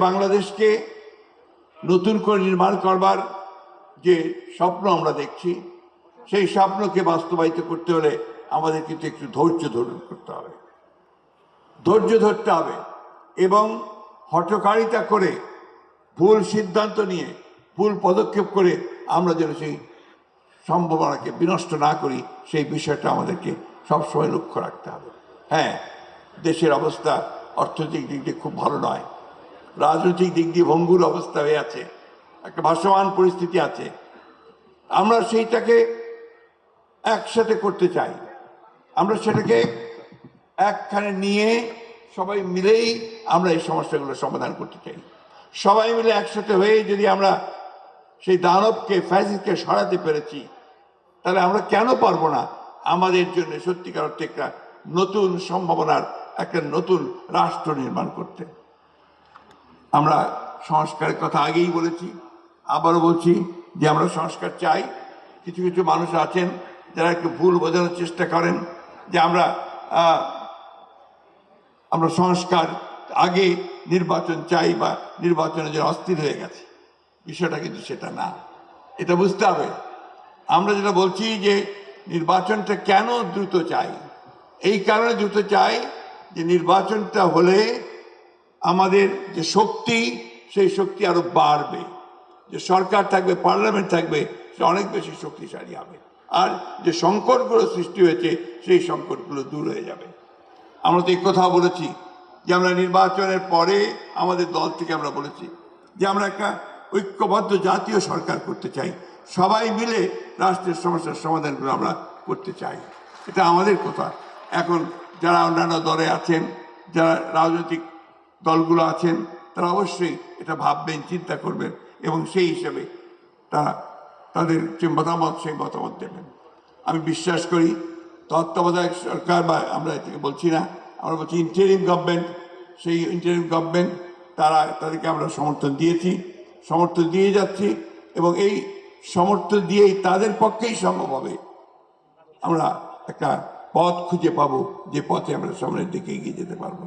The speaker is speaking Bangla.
বাংলাদেশকে নতুন করে নির্মাণ করবার যে স্বপ্ন আমরা দেখছি, সেই স্বপ্নকে বাস্তবায়িত করতে হলে আমাদের কিন্তু একটু ধৈর্য ধারণ করতে হবে, ধৈর্য ধরতে হবে এবং হঠকারিতা করে ভুল সিদ্ধান্ত নিয়ে ভুল পদক্ষেপ করে আমরা যেন সেই সম্ভাবনাকে বিনষ্ট না করি, সেই বিষয়টা আমাদেরকে সবসময় লক্ষ্য রাখতে হবে। হ্যাঁ, দেশের অবস্থা অর্থনৈতিক দিক দিয়ে খুব ভালো নয়, রাজনৈতিক দিক দিয়ে ভঙ্গুর অবস্থা হয়ে আছে, একটা ভাসমান পরিস্থিতি আছে। আমরা সেইটাকে একসাথে করতে চাই, আমরা সেটাকে একখানে নিয়ে সবাই মিলেই আমরা এই সমস্যাগুলো সমাধান করতে চাই। সবাই মিলে একসাথে হয়ে যদি আমরা সেই দানবকে, ফ্যাসিস্টকে সরাতে পেরেছি, তাহলে আমরা কেন পারবো না আমাদের জন্য সত্যিকার অর্থে একটা নতুন সম্ভাবনার একটা নতুন রাষ্ট্র নির্মাণ করতে। আমরা সংস্কারের কথা আগেই বলেছি, আবারও বলছি যে আমরা সংস্কার চাই। কিছু কিছু মানুষ আছেন যারা একটু ভুল বোঝানোর চেষ্টা করেন যে আমরা সংস্কার আগে নির্বাচন চাই বা নির্বাচনের জন্য অস্থির হয়ে গেছে। বিষয়টা কিন্তু সেটা না, এটা বুঝতে হবে। আমরা যেটা বলছি যে নির্বাচনটা কেন দ্রুত চাই, এই কারণে দ্রুত চাই যে নির্বাচনটা হলে আমাদের যে শক্তি, সেই শক্তি আরো বাড়বে, যে সরকার থাকবে, পার্লামেন্ট থাকবে, সে অনেক বেশি শক্তিশালী হবে, আর যে সংকটগুলো সৃষ্টি হয়েছে সেই সংকটগুলো দূর হয়ে যাবে। আমরা তো এই কথা বলেছি যে আমরা নির্বাচনের পরে আমাদের দল থেকে আমরা বলেছি যে আমরা একটা ঐক্যবদ্ধ জাতীয় সরকার করতে চাই, সবাই মিলে রাষ্ট্রের সমস্যার সমাধানগুলো আমরা করতে চাই, এটা আমাদের কথা। এখন যারা অন্যান্য দলে আছেন, যারা রাজনৈতিক দলগুলো আছেন, তারা অবশ্যই এটা ভাববেন, চিন্তা করবেন এবং সেই হিসেবে তারা তাদের যে মতামত, সেই মতামত দেবেন। আমি বিশ্বাস করি তত্ত্বাবধায়ক সরকার, বা আমরা এটাকে বলছি না, আমরা বলছি ইন্টারিম গভর্নমেন্ট, সেই ইন্টারিম গভর্নমেন্ট তাদেরকে আমরা সমর্থন দিয়েছি, সমর্থন দিয়ে যাচ্ছি এবং এই সমর্থন দিয়েই তাদের পক্ষেই সম্ভব হবে আমরা একটা পথ খুঁজে পাবো, যে পথে আমরা সামনের দিকে এগিয়ে যেতে পারবো।